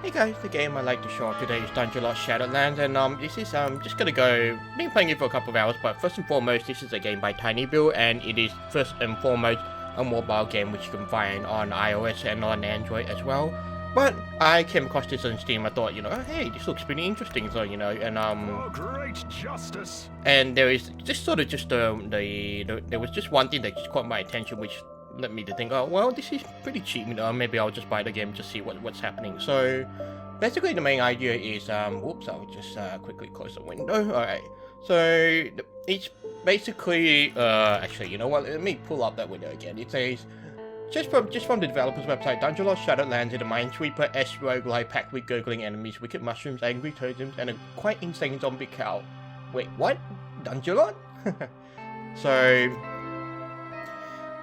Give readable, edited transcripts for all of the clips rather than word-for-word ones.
Hey guys, the game I like to show today is Dungelot Shadowlands, and this is just gonna go. Been playing it for a couple of hours, but first and foremost, this is a game by TinyBuild, and it is first and foremost a mobile game which you can find on iOS and on Android as well. But I came across this on Steam. I thought, hey, this looks pretty interesting. So and Oh, great justice! and there is just sort of just there was just one thing that just caught my attention, which led me to think, oh well, this is pretty cheap. Maybe I'll just buy the game to see what's happening. So basically, the main idea is whoops, I'll just quickly close the window. All right. So it's basically actually, you know what? Let me pull up that window again. It says. Just from the developer's website, Dungelot Shadowlands is a minesweeper-esque roguelike packed with gurgling enemies, wicked mushrooms, angry totems, and a quite insane zombie cow. Wait, what? Dungelot?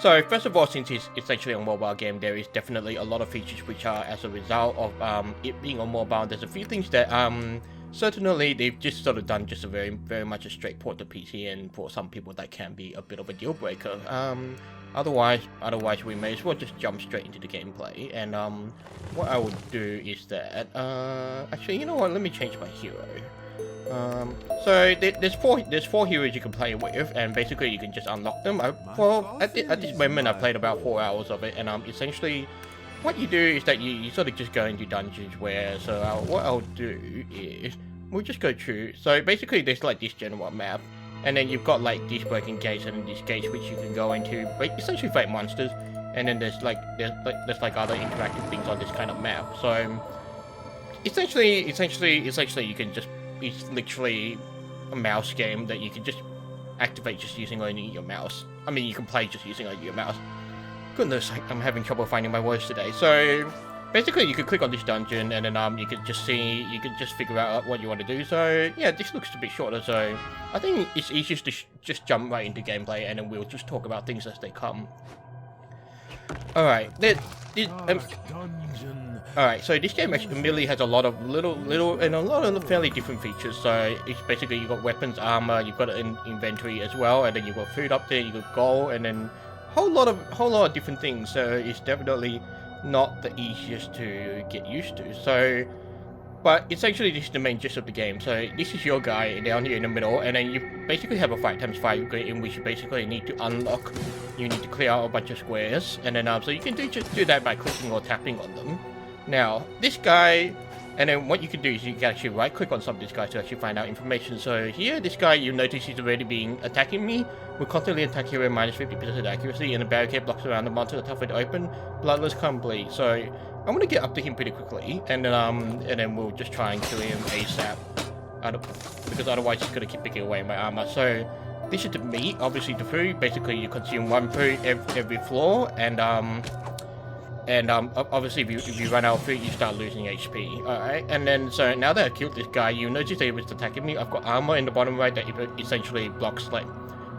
So first of all, since it's essentially a mobile game, there is definitely a lot of features which are as a result of it being on mobile. There's a few things that certainly they've just sort of done just a very much a straight port to PC, and for some people that can be a bit of a deal breaker. Otherwise we may as well just jump straight into the gameplay. And what I would do is that actually, you know what? Let me change my hero. So there's four heroes you can play with, and basically you can just unlock them. At this moment, I've played about 4 hours of it, and essentially, what you do is that you sort of just go into dungeons where. So what I'll do is we'll just go through. So basically, there's like this general map. And then you've got like these broken gates and these gates which you can go into, essentially fight monsters. And then there's other interactive things on this kind of map. So essentially you can just, it's literally a mouse game that you can just activate just using only your mouse. I mean, you can play just using only your mouse. Goodness, I'm having trouble finding my words today. So basically, you could click on this dungeon, and then you could just figure out what you want to do. So yeah, this looks a bit shorter. So I think it's easiest to just jump right into gameplay, and then we'll just talk about things as they come. All right, all right. So this game actually really has a lot of little and a lot of fairly different features. So it's basically you've got weapons, armor, you've got an inventory as well, and then you've got food up there, you've got gold, and then whole lot of different things. So it's definitely not the easiest to get used to. So, but essentially this is the main gist of the game. So this is your guy down here in the middle, and then you basically have a 5x5 grid in which you basically need to unlock. You need to clear out a bunch of squares, and then so you can just do that by clicking or tapping on them. Now this guy, and then what you can do is you can actually right click on some of these guys to actually find out information. So here, this guy, you notice he's already been attacking me. Will constantly attack hero minus 50% accuracy, and a barricade blocks around the monster tough to open. Bloodless can't bleed. So I'm gonna get up to him pretty quickly, and then we'll just try and kill him ASAP. Because otherwise he's gonna keep picking away my armor. So this is the meat, obviously the food. Basically you consume one food every floor, and obviously if you run out of food, you start losing HP. Alright, and then so now that I killed this guy, you notice that he was attacking me. I've got armor in the bottom right that essentially blocks like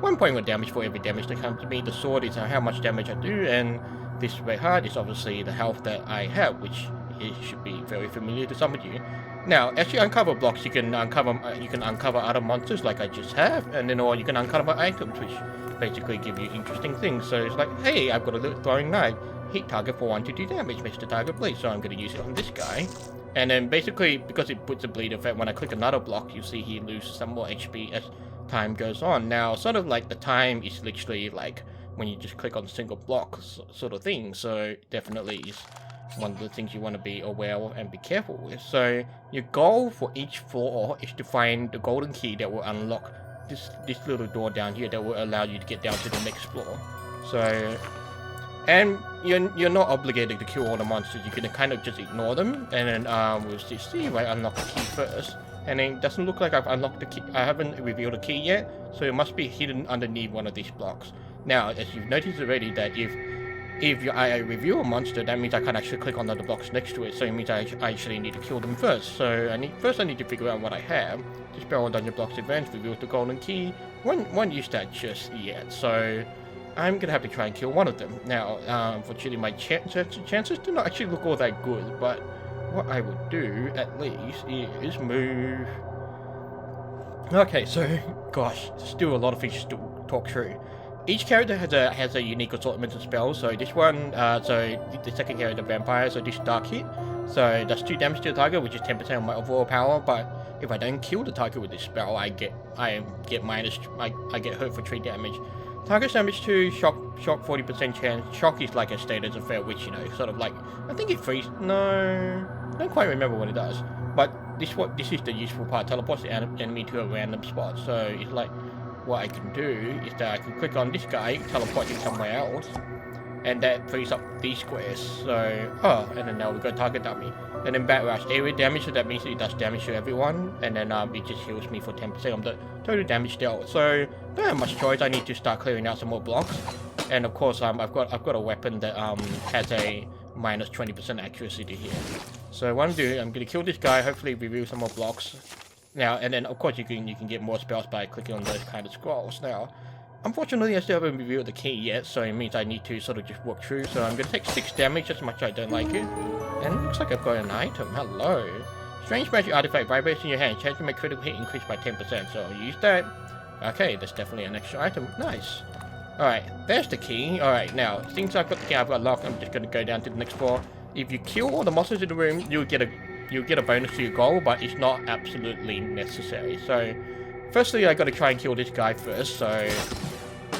1 point of damage for every damage that comes to me. The sword is how much damage I do, and this red heart is obviously the health that I have, which should be very familiar to some of you. Now, as you uncover blocks, you can uncover other monsters like I just have, and then or you can uncover items which basically give you interesting things. So it's like, hey, I've got a little throwing knife. Hit target for 1 to 2 damage, makes the target bleed. So I'm going to use it on this guy. And then basically, because it puts a bleed effect, when I click another block, you see he loses some more HP as time goes on. Now, sort of like the time is literally like when you just click on a single block sort of thing. So definitely is one of the things you want to be aware of and be careful with. So your goal for each floor is to find the golden key that will unlock this little door down here that will allow you to get down to the next floor. So, and you're not obligated to kill all the monsters. You can kind of just ignore them, and then we'll see if I unlock the key first. And then it doesn't look like I've unlocked the key. I haven't revealed the key yet, so it must be hidden underneath one of these blocks. Now, as you've noticed already, that if I reveal a monster, that means I can't actually click on the blocks next to it. So it means I actually need to kill them first. So I need to figure out what I have. Dispel dungeon blocks events, reveal the golden key. Won't use that just yet. So I'm gonna have to try and kill one of them. Now, unfortunately, my chances do not actually look all that good, but what I would do, at least, is move. Okay, so, gosh, still a lot of features to talk through. Each character has a unique assortment of spells. So this one, so the second character, Vampire, so this Dark Hit So that's 2 damage to the target, which is 10% of my overall power. But if I don't kill the target with this spell, I get minus. I get hurt for 3 damage. Target damage 2, shock 40% chance. Shock is like a status effect, which sort of like I think it frees. No, I don't quite remember what it does. But this is the useful part. Teleports the enemy to a random spot. So it's like what I can do is that I can click on this guy, teleport him somewhere else. And that frees up these squares. So, and then now we got target dummy. And then bat rush area damage, so that means it does damage to everyone. And then it just heals me for 10% of the total damage dealt. So, don't have much choice. I need to start clearing out some more blocks. And of course, I've got a weapon that has a minus 20% accuracy to hit. So what I'm doing, I'm gonna kill this guy. Hopefully, reveal some more blocks. Now, and then of course you can get more spells by clicking on those kind of scrolls. Now. Unfortunately, I still haven't revealed the key yet, so it means I need to sort of just walk through. So I'm going to take 6 damage, as much as I don't like it. And it looks like I've got an item. Hello. Strange magic artifact vibrates in your hand. Chance to make critical hit increase by 10%, so I'll use that. Okay, that's definitely an extra item. Nice. Alright, there's the key. Alright, now, since I've got the key I've got locked, I'm just going to go down to the next floor. If you kill all the monsters in the room, you'll get a bonus to your goal, but it's not absolutely necessary. So, firstly, I got to try and kill this guy first, so...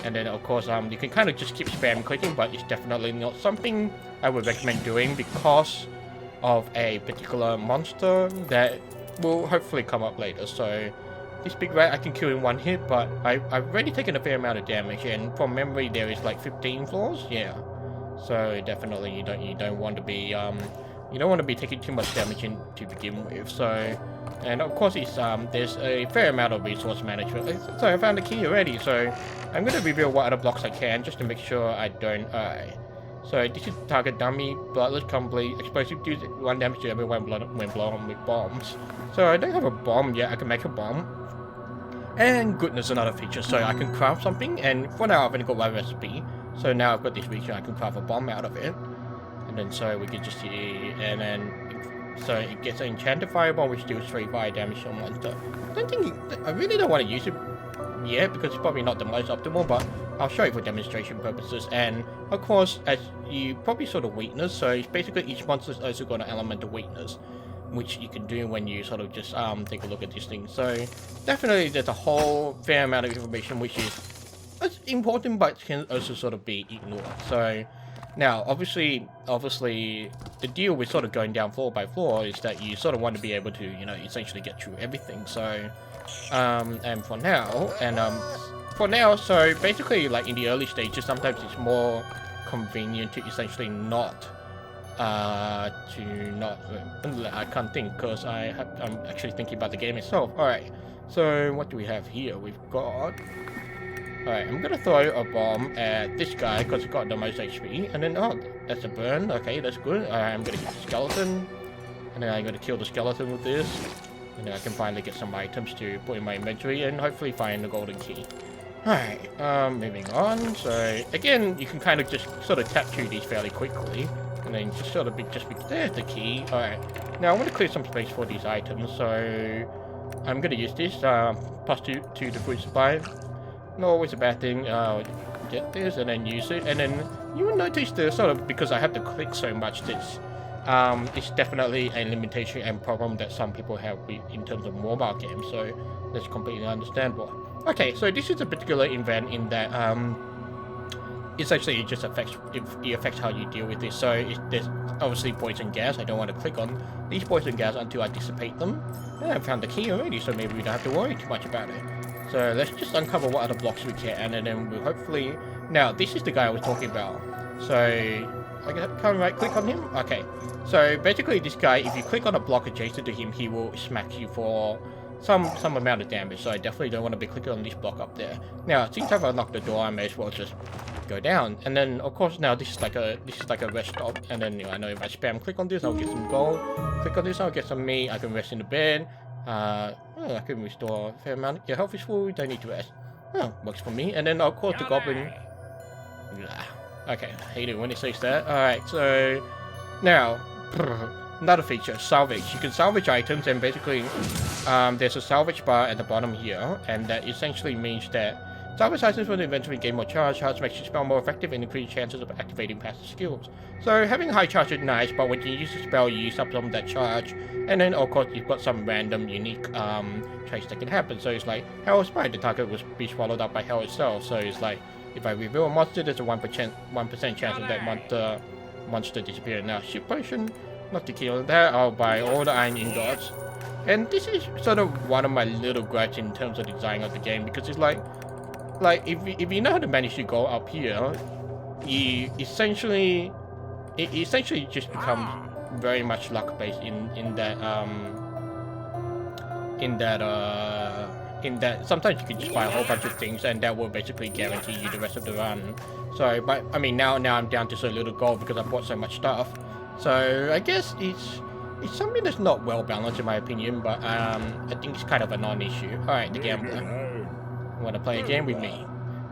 And then, of course, you can kind of just keep spam clicking, but it's definitely not something I would recommend doing because of a particular monster that will hopefully come up later. So, this big rat I can kill in 1 hit, but I've already taken a fair amount of damage, and from memory there is like 15 floors. Yeah. So definitely you don't want to be taking too much damage to begin with. So. And of course, there's a fair amount of resource management. So I found the key already, so I'm going to reveal what other blocks I can, just to make sure I don't die. So this is target dummy, bloodless complete, explosive deals 1 damage to everyone when blown with bombs. So I don't have a bomb yet, I can make a bomb. And goodness, another feature, so I can craft something, and for now I've only got 1 recipe. So now I've got this feature, I can craft a bomb out of it. And then so we can just see, and then... So it gets an enchanted fireball which deals 3 fire damage to a monster. I really don't want to use it yet because it's probably not the most optimal, but I'll show you for demonstration purposes. And of course, as you probably saw the weakness, so it's basically each monster's also got an elemental weakness, which you can do when you sort of just take a look at this thing. So definitely there's a whole fair amount of information which is important but can also sort of be ignored. So now, obviously, the deal with sort of going down floor by floor is that you sort of want to be able to, essentially get through everything. So, and for now, so basically, like in the early stages, sometimes it's more convenient to essentially not, I can't think because I'm actually thinking about the game itself. All right, so what do we have here? We've got. Alright, I'm gonna throw a bomb at this guy because he's got the most HP. And then, oh, that's a burn. Okay, that's good. Alright, I'm gonna get the skeleton. And then I'm gonna kill the skeleton with this. And then I can finally get some items to put in my inventory and hopefully find the golden key. Alright, moving on. So, again, you can kind of just sort of tap through these fairly quickly. And then just sort of there's the key. Alright, now I want to clear some space for these items. So, I'm gonna use this, +2 to the food supply. Not always a bad thing. Get this and then use it, and then you will notice the sort of, because I have to click so much, this it's definitely a limitation and problem that some people have in terms of mobile games. So that's completely understandable. Okay, so this is a particular event in that essentially it just affects how you deal with this. So there's obviously poison gas. I don't want to click on these poison gas until I dissipate them. And I found the key already, so maybe we don't have to worry too much about it. So let's just uncover what other blocks we can, and then we'll hopefully... Now, this is the guy I was talking about. So, I can right click on him? Okay. So, basically this guy, if you click on a block adjacent to him, he will smack you for some amount of damage. So I definitely don't want to be clicking on this block up there. Now, since I've unlocked the door, I may as well just go down. And then, of course, now this is like a rest stop. And then, I know if I spam click on this, I'll get some gold. Click on this, I'll get some meat. I can rest in the bed. I can restore a fair amount. Your health is full, don't need to rest. Oh, works for me. And then, of course, the goblin... Okay, I hate it when it says that. Alright, so... Now, another feature, salvage. You can salvage items, and basically, there's a salvage bar at the bottom here, and that essentially means that Salvage items will eventually gain more charge. Charge makes your spell more effective and increase chances of activating passive skills. So having high charge is nice, but when you use the spell, you use up some of that charge, and then of course you've got some random unique traits that can happen. So it's like Hell is Spite, the target will be swallowed up by Hell itself. So it's like if I reveal a monster, there's a 1% chance of that monster disappearing. Now Shield Potion, not to kill that, I'll buy all the iron ingots. And this is sort of one of my little gripes in terms of the design of the game, because it's like if you know how to manage to go up here, you essentially just becomes very much luck based in that sometimes you can just buy a whole bunch of things and that will basically guarantee you the rest of the run. So but I mean now I'm down to so little gold because I bought so much stuff. So I guess it's something that's not well balanced in my opinion, but I think it's kind of a non-issue. Alright, the gambler. Want to play a game with me?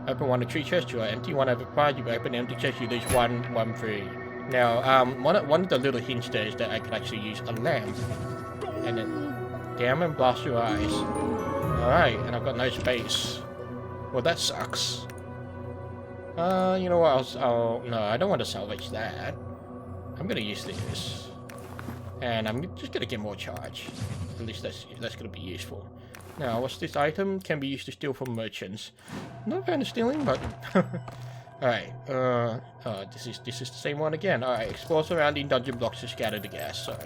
Open one of 3 chests, you are empty. One over 5, you open an empty chest, you lose 1 free. Now, one of the little hints there is that I could actually use a lamp. And then, damn and blast your eyes. Alright, and I've got no space. Well, that sucks. You know what, no, I don't want to salvage that. I'm gonna use this. And I'm just gonna get more charge. At least that's gonna be useful. Now, what's this item? Can be used to steal from merchants. Not a fan of stealing, but alright. This is the same one again. Alright, explore surrounding dungeon blocks to scatter the gas. So,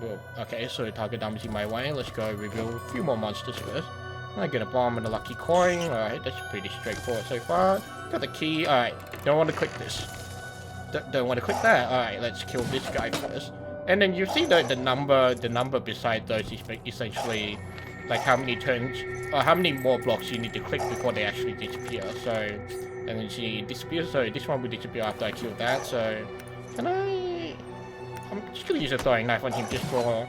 well, okay. So target damage in my way. Let's go reveal a few more monsters first. I get a bomb and a lucky coin. Alright, that's pretty straightforward so far. Got the key. Alright, don't want to click this. Don't want to click that. Alright, let's kill this guy first. And then you see the number beside those is essentially like how many turns or how many more blocks you need to click before they actually disappear. So, and then she disappears. So this one will disappear after I kill that. So, I'm just gonna use a throwing knife on him just for.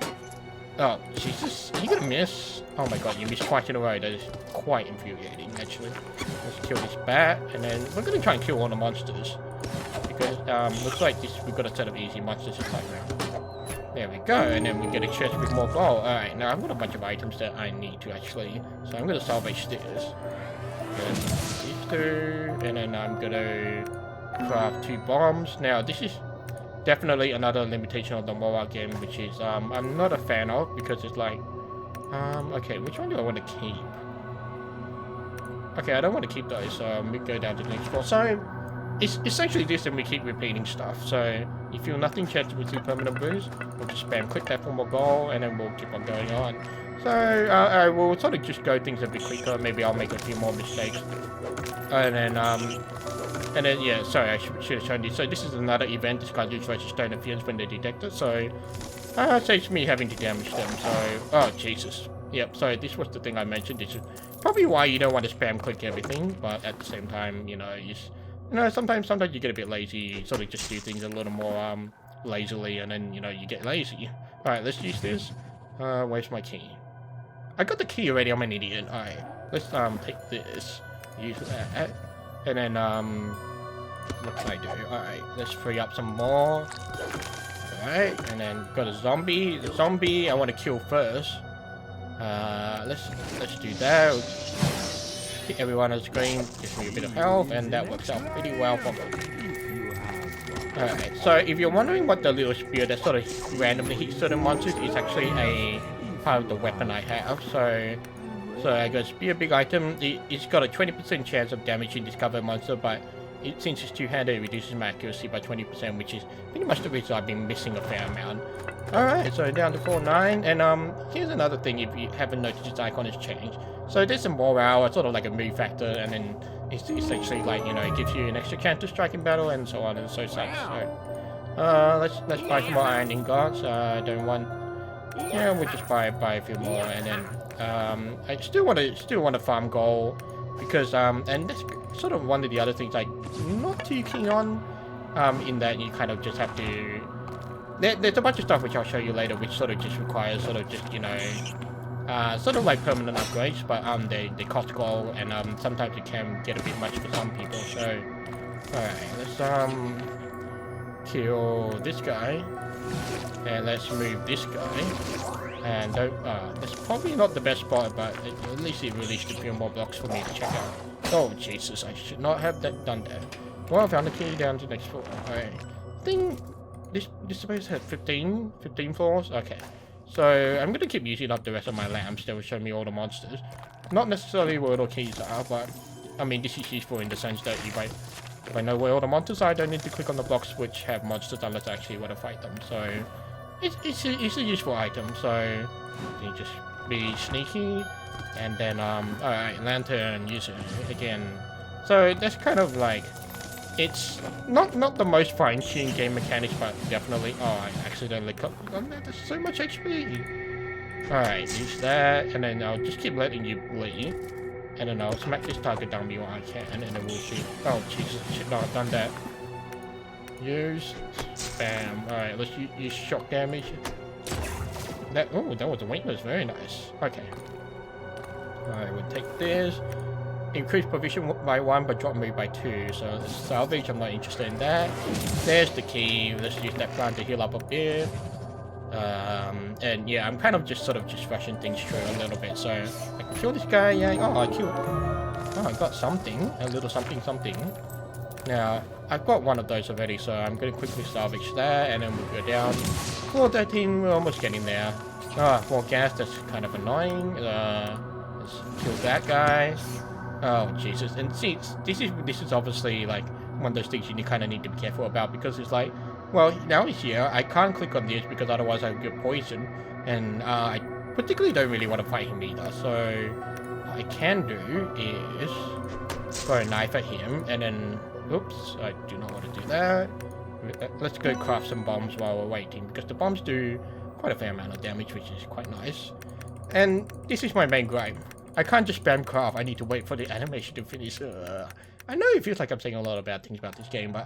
Oh Jesus! Are you gonna miss? Oh my God! You missed twice in a row. That is quite infuriating, actually. Let's kill this bat, and then we're gonna try and kill all the monsters because looks like we've got a set of easy monsters this time around. There we go, and then we get a chest with more gold. Alright, now I've got a bunch of items that I need to actually, so I'm going to salvage this. These 2, and then I'm going to craft 2 bombs. Now, this is definitely another limitation of the mobile game, which is, I'm not a fan of, because it's like, okay, which one do I want to keep? Okay, I don't want to keep those, so we go down to the next floor. So, it's essentially this, and we keep repeating stuff. So if you're nothing, chance with 2 permanent boosts, we'll just spam click that for more gold, and then we'll keep on going on. So I will sort of just go things a bit quicker. Maybe I'll make a few more mistakes, and then yeah. Sorry, I should have shown you. So this is another event. This guy uses stone interference when they detect it. So saves me having to damage them. So oh Jesus. Yep. So this was the thing I mentioned. This is probably why you don't want to spam click everything, but at the same time, you know, sometimes you get a bit lazy, you sort of just do things a little more lazily, and then, you know, you get lazy. Alright, let's use this. Where's my key? I got the key already, I'm an idiot. Alright, let's take this, use that, and then what can I do? Alright, let's free up some more. Alright, and then got a zombie. The zombie I want to kill first. Let's do that. Hit everyone on the screen, gives me a bit of health, and that works out pretty well for me. Alright, so if you're wondering what the little spear that sort of randomly hits certain monsters is actually a part of the weapon I have. So I got spear, big item. It's got a 20% chance of damaging this covered monster, but since it's two-handed, it reduces my accuracy by 20%, which is pretty much the reason I've been missing a fair amount. Alright, so down to 4-9, and here's another thing if you haven't noticed, its icon has changed. So there's some morale, it's sort of like a mood factor, and then it's essentially like, you know, it gives you an extra chance to strike in battle and so on and so such. So, let's buy some more iron ingots. Don't want, yeah, we'll just buy a few more, and then I still want to farm gold because and that's sort of one of the other things I'm not too keen on, in that you kind of just have to. There's a bunch of stuff which I'll show you later, which sort of just requires you know. Sort of like permanent upgrades, but they cost gold, and sometimes it can get a bit much for some people. So, alright, let's kill this guy. And let's move this guy. And don't, that's probably not the best spot, but at least it released a few more blocks for me to check out. Oh Jesus, I should not have done that. Well, I found the key down to the next floor. I think this supposed to have 15 floors? Okay. So I'm gonna keep using up the rest of my lamps that will show me all the monsters. Not necessarily where all the keys are, but I mean this is useful in the sense that if I know where all the monsters are, I don't need to click on the blocks which have monsters unless I actually want to fight them. So it's a useful item. So you just be sneaky, and then alright, lantern, use it again. So that's kind of like, it's not the most fine-tuned game mechanics, but definitely. Oh, I accidentally clicked on that. There's so much HP. Alright, use that, and then I'll just keep letting you bleed. And then I'll smack this target down me while I can, and then we'll shoot. Oh, Jesus, I should not have done that. Use. Bam. Alright, let's use shock damage. That was a weakness. Very nice. Okay. Alright, we'll take this. Increase provision by 1, but drop move by 2. So let's salvage. I'm not interested in that. There's the key. Let's use that plant to heal up a bit. And yeah, I'm kind of just rushing things through a little bit. So I can kill this guy. Yeah. Oh, I killed. Oh, I got something. A little something. Now I've got one of those already, so I'm going to quickly salvage that, and then we'll go down. Floor 13. We're almost getting there. More gas. That's kind of annoying. Let's kill that guy. Oh Jesus! And see, this is obviously like one of those things you kind of need to be careful about, because it's like, well, now he's here. I can't click on this because otherwise I get poisoned, and I particularly don't really want to fight him either. So what I can do is throw a knife at him, and then, oops, I do not want to do that. Let's go craft some bombs while we're waiting, because the bombs do quite a fair amount of damage, which is quite nice. And this is my main gripe. I can't just spam craft. I need to wait for the animation to finish. I know it feels like I'm saying a lot of bad things about this game, but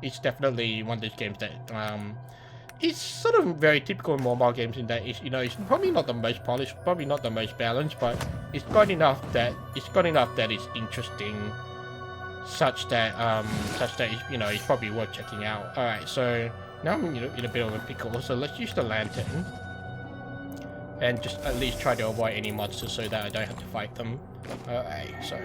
it's definitely one of those games that it's sort of very typical in mobile games in that it's, you know, it's probably not the most polished, probably not the most balanced, but it's got enough that it's interesting, such that it's, you know, it's probably worth checking out. All right, so now I'm, you know, in a bit of a pickle. So let's use the lantern. And just at least try to avoid any monsters so that I don't have to fight them. Alright, so...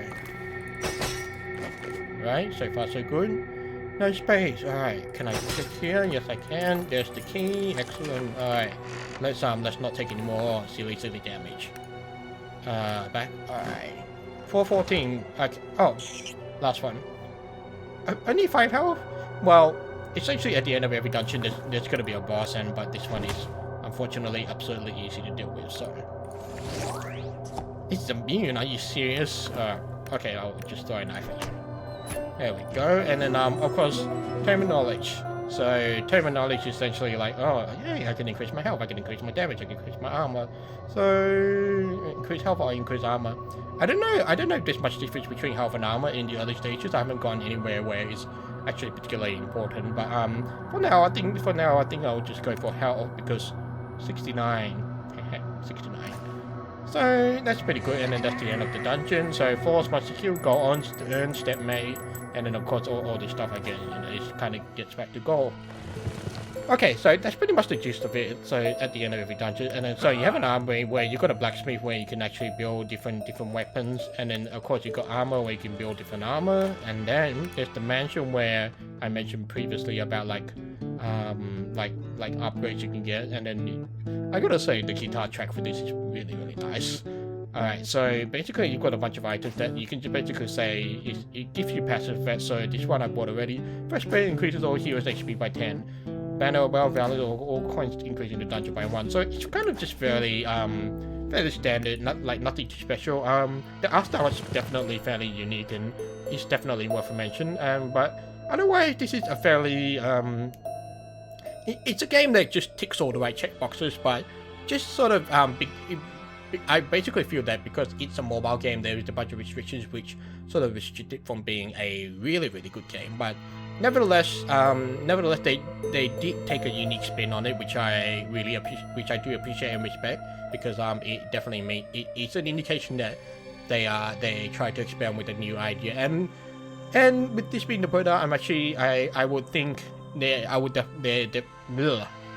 Right, so far so good. No space. Alright, can I click here? Yes, I can. There's the key. Excellent. Alright, let's not take any more silly damage. Back. Alright. 414. Okay. Oh, last one. Only 5 health? Well, essentially at the end of every dungeon there's gonna be a boss, but this one is unfortunately absolutely easy to deal with. So it's immune. Are you serious? Okay, I'll just throw a knife at you. There we go. And then of course, Tome of Knowledge. So Tome of Knowledge is essentially like, oh yeah, I can increase my health, I can increase my damage, I can increase my armor. So increase health or increase armor. I don't know if there's much difference between health and armor in the early stages. I haven't gone anywhere where it's actually particularly important, but for now I think I'll just go for health, because 69. 69. So that's pretty good, and then that's the end of the dungeon. So floors must kill, go on, earn, step mate, and then of course all this stuff again, you know, it kind of gets back to goal. Okay, so that's pretty much the gist of it. So at the end of every dungeon, and then so you have an armory where you've got a blacksmith where you can actually build different weapons, and then of course you've got armor where you can build different armor, and then there's the mansion where I mentioned previously about like upgrades you can get, and then I gotta say the guitar track for this is really nice. Alright, so basically you've got a bunch of items that you can just basically say it gives you passive effects. So this one I bought already. Fresh Blade increases all heroes HP by 10. Banner well valid, all coins increase in the dungeon by 1. So it's kind of just fairly standard, nothing too special. The art style is definitely fairly unique and it's definitely worth a mention. But otherwise this is a fairly it's a game that just ticks all the right checkboxes, but just sort of I basically feel that because it's a mobile game, there is a bunch of restrictions which sort of restrict it from being a really good game. But nevertheless, they did take a unique spin on it, which I do appreciate and respect, because it definitely it's an indication that they try to experiment with a new idea. And with this being the beta, I'm actually I would think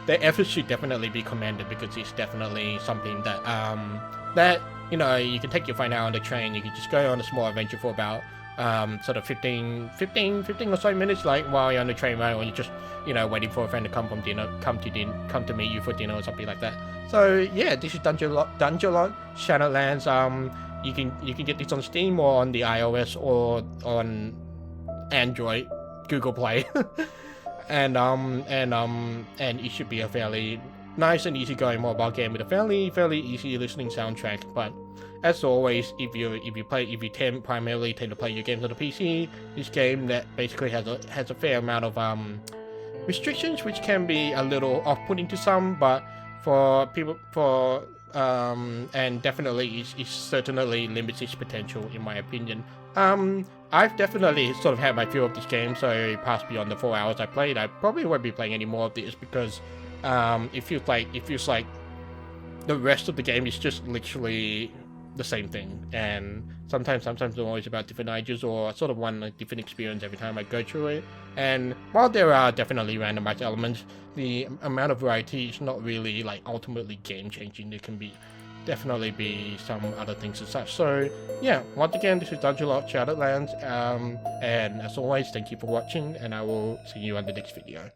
their efforts should definitely be commended, because it's definitely something that that you know, you can take your phone out on the train, you can just go on a small adventure for about sort of 15 or so minutes, like while you're on the train, right, or you're just, you know, waiting for a friend to come from dinner, come to meet you for dinner or something like that. So yeah, this is Dungelot Shadowlands. You can get this on Steam or on the iOS or on Android, Google Play, and it should be a fairly nice and easygoing mobile game with a fairly easy listening soundtrack. But as always, if you primarily tend to play your games on the PC, this game that basically has a fair amount of restrictions, which can be a little off-putting to some, but for people and definitely it certainly limits its potential, in my opinion. I've definitely sort of had my feel of this game, so past beyond the 4 hours I played, I probably won't be playing any more of this, because it feels like the rest of the game is just literally the same thing, and sometimes I'm always about different ideas, or sort of one different experience every time I go through it. And while there are definitely randomized elements, the amount of variety is not really like ultimately game changing. There can definitely be some other things as such. So yeah, once again, this is Dungelot Shadowlands, and as always, thank you for watching, and I will see you on the next video.